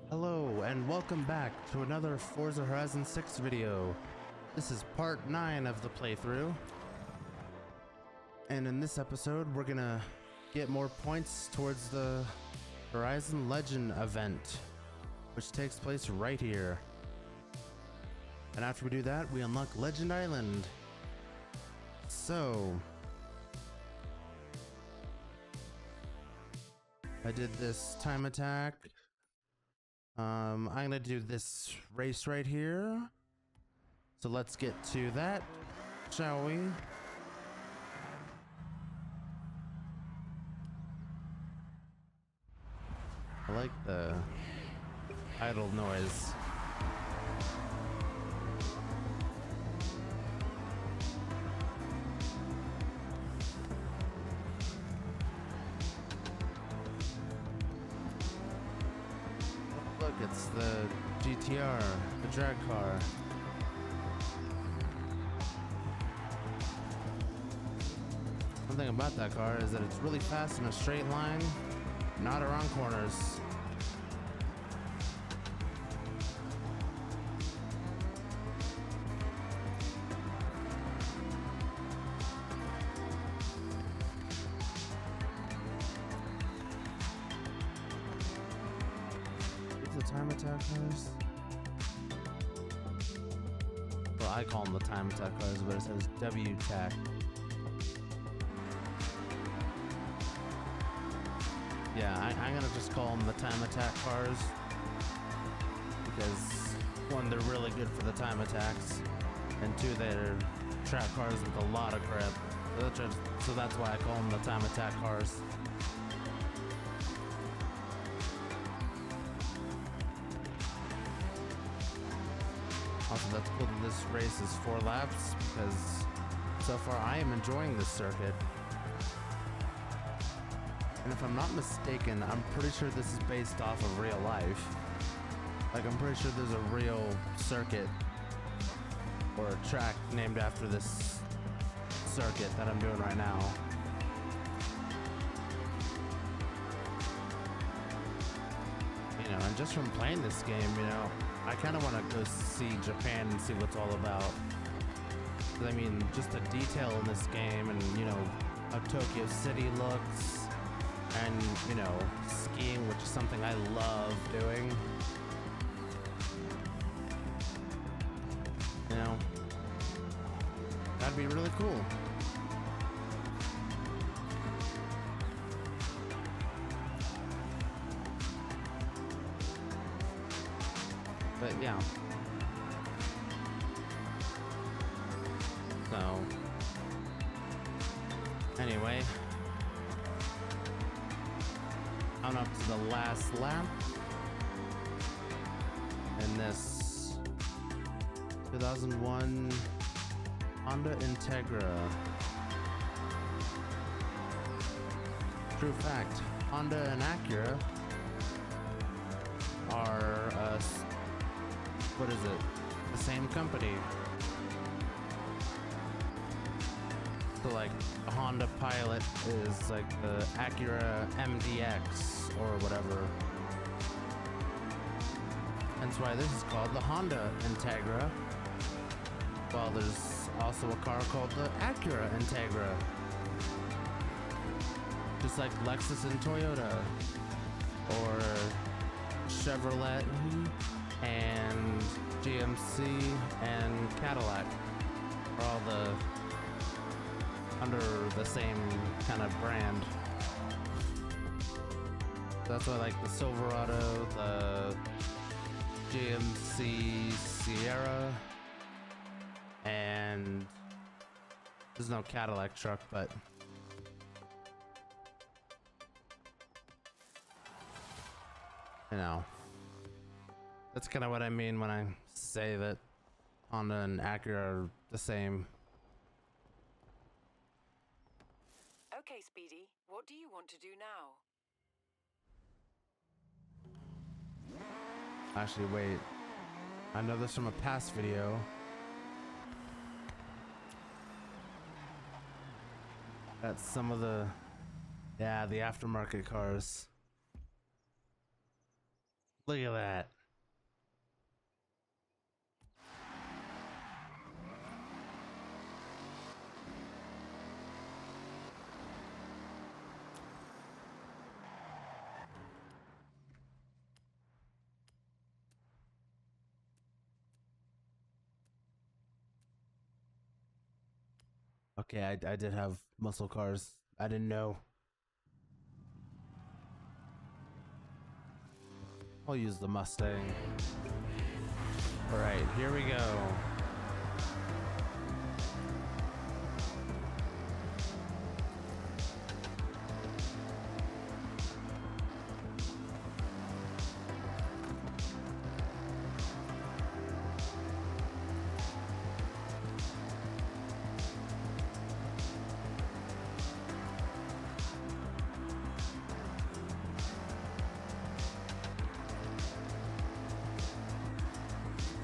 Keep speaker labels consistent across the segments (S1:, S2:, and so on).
S1: Hello and welcome back to another Forza Horizon 6 video. This is part 9 of the playthrough. And in this episode we're gonna get more points towards the Horizon Legend event, which takes place right here. And after we do that, we unlock Legend Island. So I did this time attack. I'm gonna do this race right here. So let's get to that, shall we? I like the idle noise. Look, it's the GTR, the drag car. One thing about that car is that it's really fast in a straight line, not around corners. The time attack cars? Well, I call them the time attack cars, but it says W-tack. Yeah, I'm gonna just call them the time attack cars because one, they're really good for the time attacks, and two, they're track cars with a lot of grip. So that's why I call them the time attack cars. Also, that's cool that this race is 4 laps because so far I am enjoying this circuit. And if I'm not mistaken, I'm pretty sure this is based off of real life. Like, I'm pretty sure there's a real circuit or a track named after this circuit that I'm doing right now. You know, and just from playing this game, you know, I kind of want to go see Japan and see what's all about. I mean, just the detail in this game, and you know how Tokyo City looks, and you know, skiing, which is something I love doing. You know, that'd be really cool. But yeah. So anyway, I'm up to the last lap in this 2001 Honda Integra. True fact, Honda and Acura are what is it? The same company. So like a Honda Pilot is like the Acura MDX or whatever. Hence why this is called the Honda Integra. Well, there's also a car called the Acura Integra. Just like Lexus and Toyota, or Chevrolet and GMC and Cadillac are all under the same kind of brand. That's why, like, the Silverado, the GMC Sierra, and there's no Cadillac truck, but you know, that's kind of what I mean when I say that Honda and Acura are the same.
S2: Okay, Speedy, what do you want to do now?
S1: Actually, wait. I know this from a past video. That's some of the aftermarket cars. Look at that. Okay, I did have muscle cars. I didn't know. I'll use the Mustang. Alright, here we go.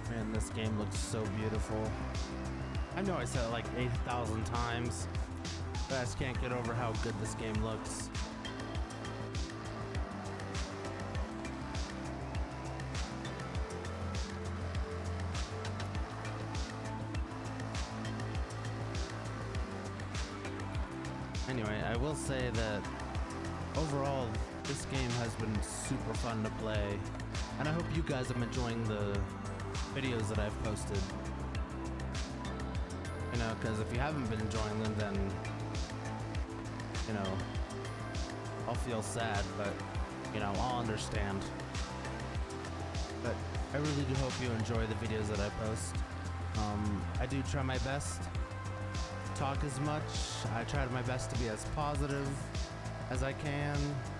S1: Man, this game looks so beautiful. I know I said it like 8,000 times, but I just can't get over how good this game looks. Anyway, I will say that overall, this game has been super fun to play, and I hope you guys have been enjoying the videos that I've posted. You know, because if you haven't been enjoying them, then, you know, I'll feel sad, but, you know, I'll understand. But I really do hope you enjoy the videos that I post. I do try my best to talk as much. I try my best to be as positive as I can,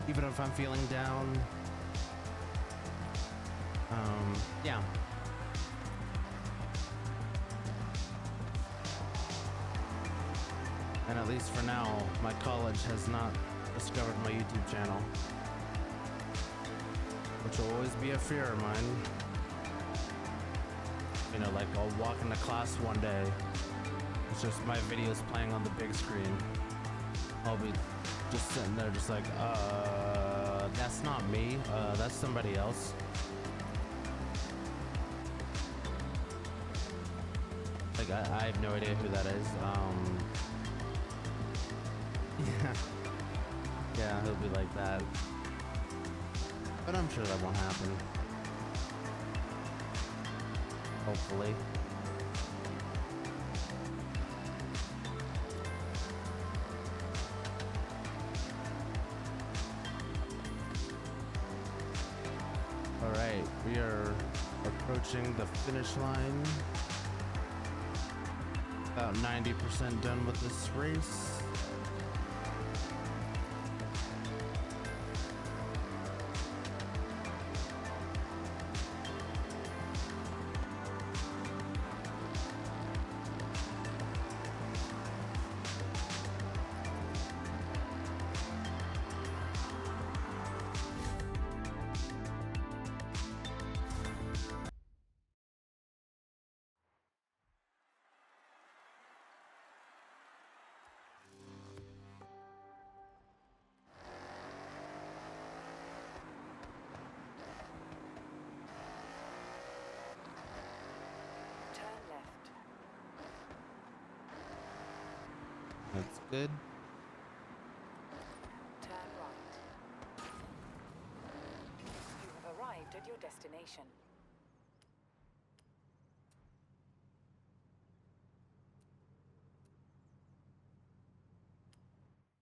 S1: even if I'm feeling down. Yeah. And at least for now, my college has not discovered my YouTube channel, which will always be a fear of mine. You know, like I'll walk into class one day, it's just my videos playing on the big screen. I'll be just sitting there just like, that's not me, that's somebody else. Like, I have no idea who that is. Yeah, he'll be like that. But I'm sure that won't happen. Hopefully. Alright, we are approaching the finish line. About 90% done with this race. That's good.
S2: Turn right. You have arrived at your destination.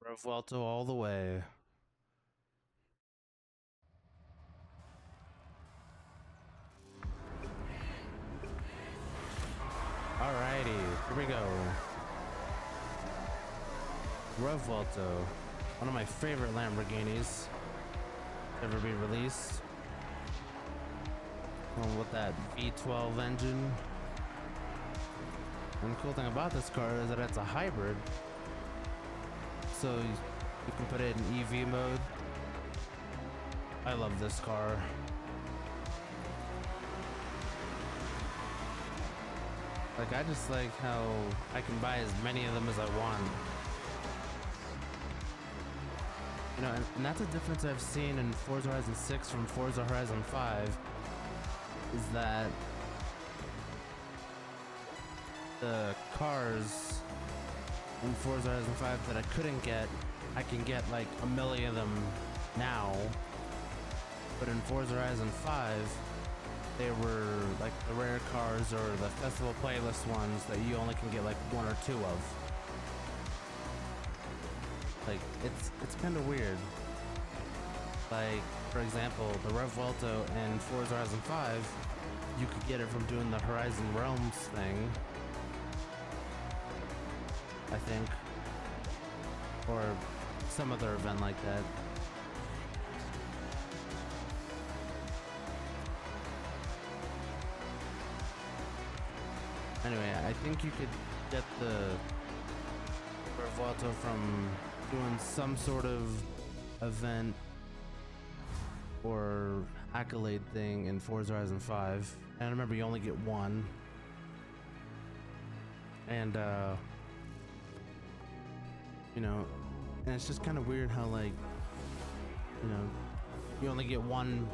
S1: Revuelto all the way. Alrighty, here we go. Revuelto, one of my favorite Lamborghinis ever be released. With that V12 engine. And the cool thing about this car is that it's a hybrid. So you can put it in EV mode. I love this car. Like, I just like how I can buy as many of them as I want. You know, and that's a difference I've seen in Forza Horizon 6 from Forza Horizon 5, is that the cars in Forza Horizon 5 that I couldn't get, I can get like a million of them now. But in Forza Horizon 5, they were like the rare cars or the festival playlist ones that you only can get like one or two of. Like, it's kind of weird. Like, for example, the Rev Vuelto in Forza Horizon 5, you could get it from doing the Horizon Realms thing, I think, or some other event like that. Anyway, I think you could get the Rev Vuelto from doing some sort of event or accolade thing in Forza Horizon 5. And I remember you only get one. And you know, and it's just kind of weird how, like, you know, you only get one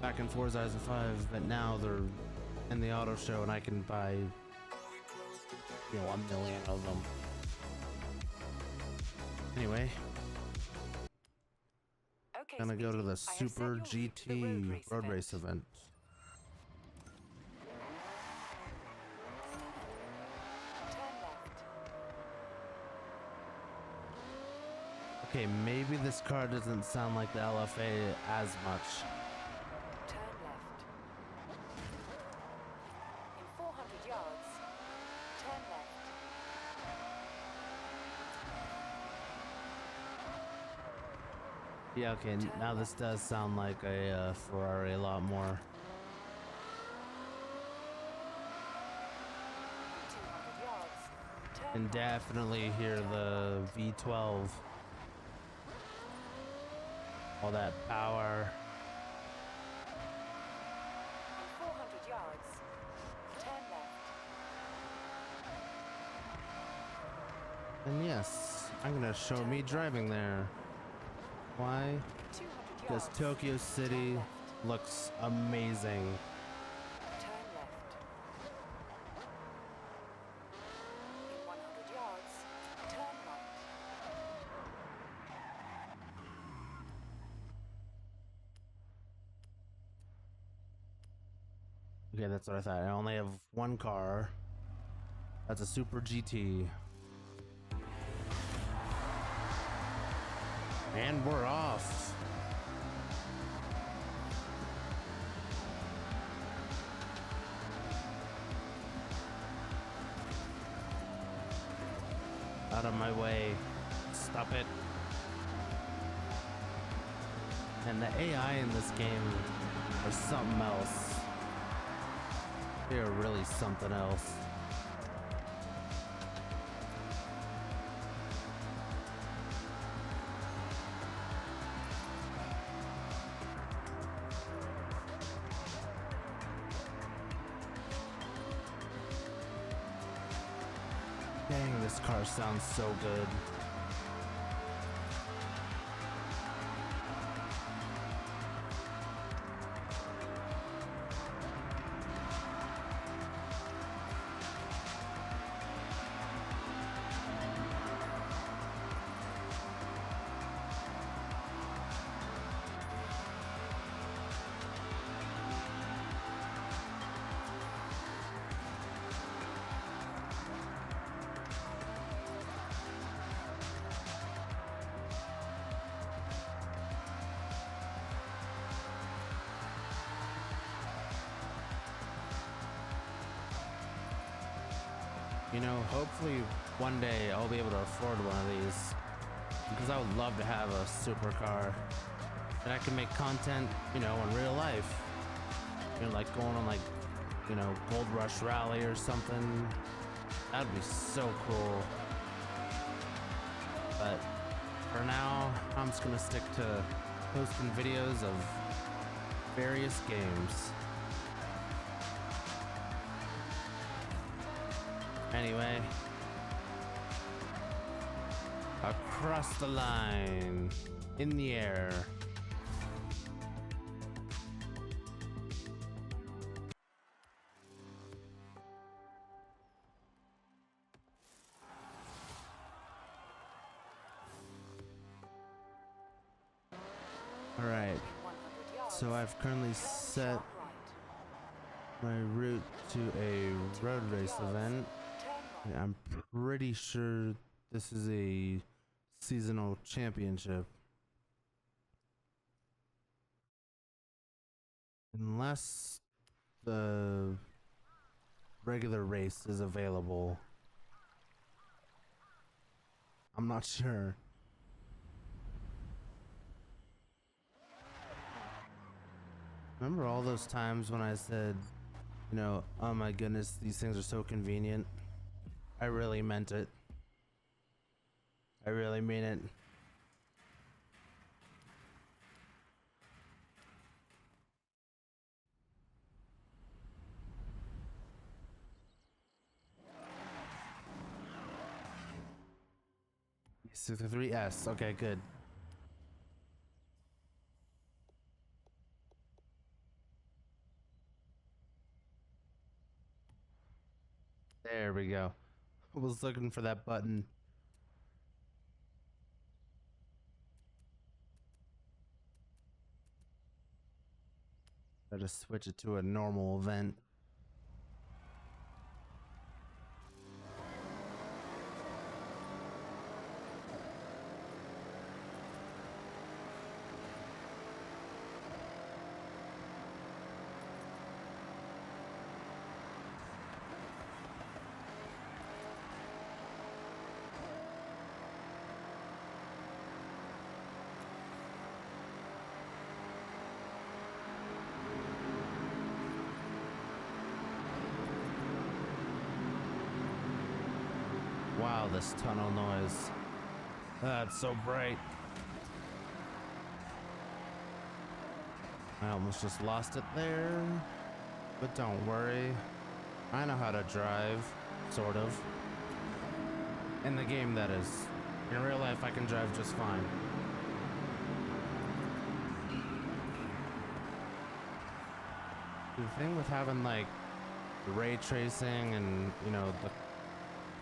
S1: back in Forza Horizon 5, but now they're in the auto show and I can buy, you know, 1 million of them. Anyway,
S2: Okay,
S1: gonna go to the
S2: Speedy, I have set
S1: Super
S2: your route to the
S1: GT road race event.
S2: Turn left.
S1: Okay, maybe this car doesn't sound like the LFA as much.
S2: Turn left. In 400 yards, turn left.
S1: Yeah, okay, now this does sound like a Ferrari a lot more.
S2: In 200 yards, turn
S1: And
S2: right.
S1: definitely hear the V12. All that power.
S2: In 400 yards, turn left.
S1: And yes, I'm gonna show me driving there. Why?
S2: 200
S1: Because
S2: yards.
S1: Tokyo City
S2: left.
S1: looks amazing.
S2: Turn left. In 100 yards, turn right.
S1: Okay, that's what I thought. I only have one car. That's a Super GT. And we're off. Out of my way. Stop it. And the AI in this game are something else. They are really something else. Dang, this car sounds so good. You know, hopefully one day I'll be able to afford one of these, because I would love to have a supercar that I can make content, you know, in real life. You know, like going on, like, you know, Gold Rush Rally or something. That'd be so cool. But for now, I'm just gonna stick to posting videos of various games. Anyway, Across the line. In the air. All right.
S2: 100 yards.
S1: So I've currently set
S2: Sharp right.
S1: my route to a road race event.
S2: Turn right.
S1: I'm pretty sure this is a seasonal championship. Unless the regular race is available. I'm not sure. Remember all those times when I said, you know, oh my goodness, these things are so convenient? I really meant it. I really mean it. E63S, okay, good. There we go. I was looking for that button. I just switch it to a normal event. Wow, this tunnel noise. That's so bright. I almost just lost it there. But don't worry. I know how to drive, sort of. In the game, that is. In real life, I can drive just fine. The thing with having like the ray tracing and, you know, the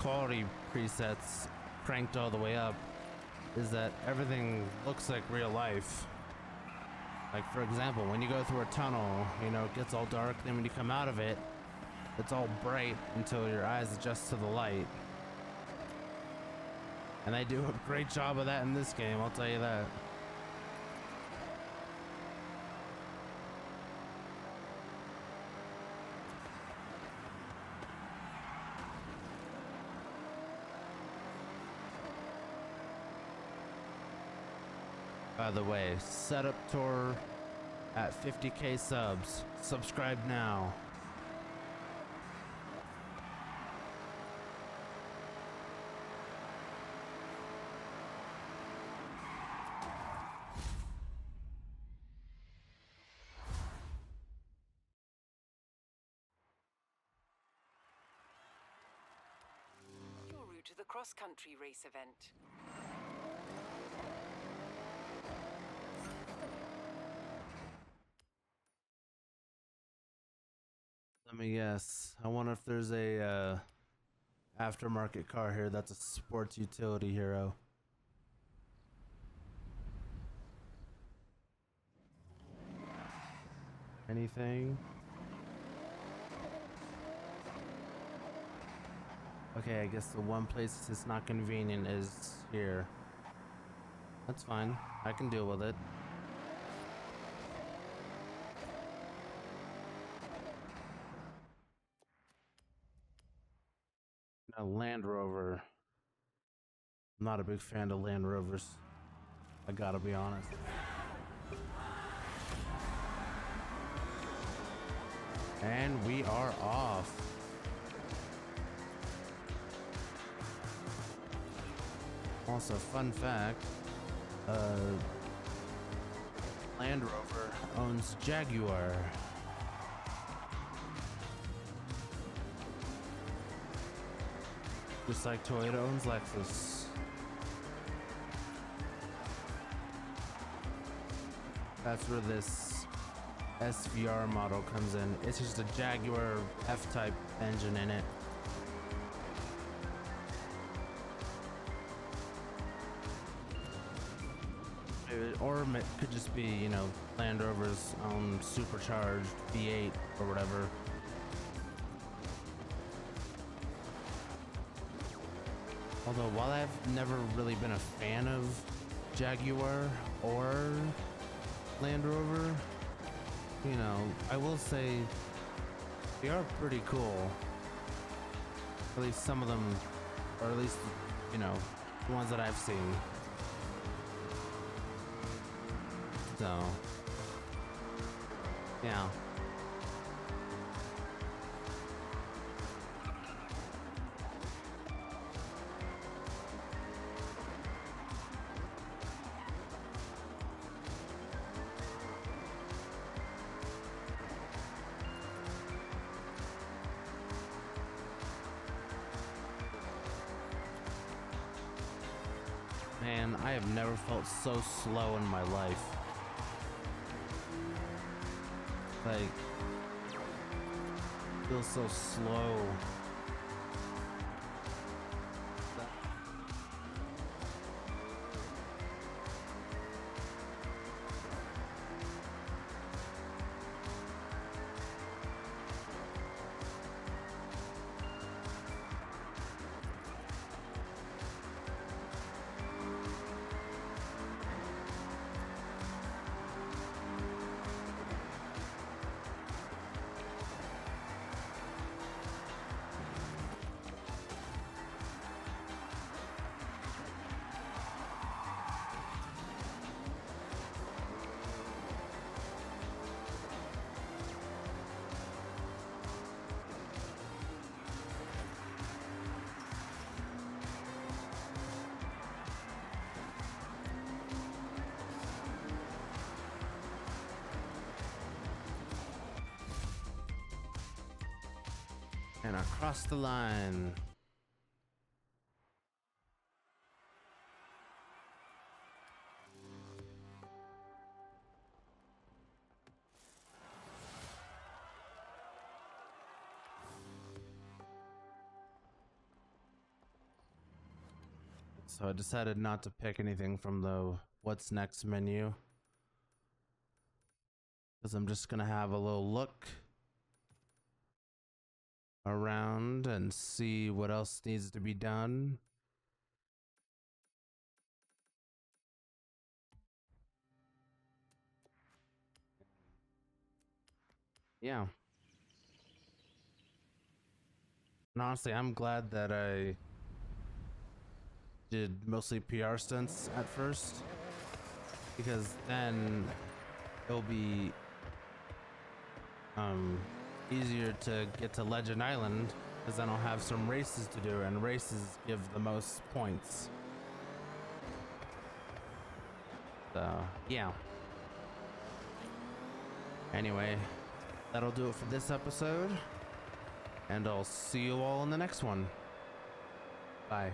S1: quality presets cranked all the way up is that everything looks like real life. Like, for example, when you go through a tunnel, you know, it gets all dark, then when you come out of it, it's all bright until your eyes adjust to the light. And they do a great job of that in this game, I'll tell you that. By the way, setup tour at 50k subs. Subscribe now.
S2: Your route to the cross-country race event.
S1: Let me guess. I wonder if there's a aftermarket car here that's a sports utility hero. Anything? Okay, I guess the one place that's not convenient is here. That's fine. I can deal with it. A Land Rover. I'm not a big fan of Land Rovers. I gotta be honest. And we are off. Also, fun fact, Land Rover owns Jaguar. Just like Toyota owns Lexus. That's where this SVR model comes in. It's just a Jaguar F-Type engine in it. Or it could just be, you know, Land Rover's own supercharged V8 or whatever. Although, while I've never really been a fan of Jaguar or Land Rover, you know, I will say they are pretty cool. At least some of them, or at least, you know, the ones that I've seen. So, yeah. Man, I have never felt so slow in my life. Like, feels so slow. And across the line. So I decided not to pick anything from the what's next menu, because I'm just gonna have a little look around and see what else needs to be done. Yeah. And honestly, I'm glad that I did mostly PR stunts at first, because then it'll be easier to get to Legend Island, because then I'll have some races to do, and races give the most points. So yeah. Anyway, that'll do it for this episode, and I'll see you all in the next one. Bye.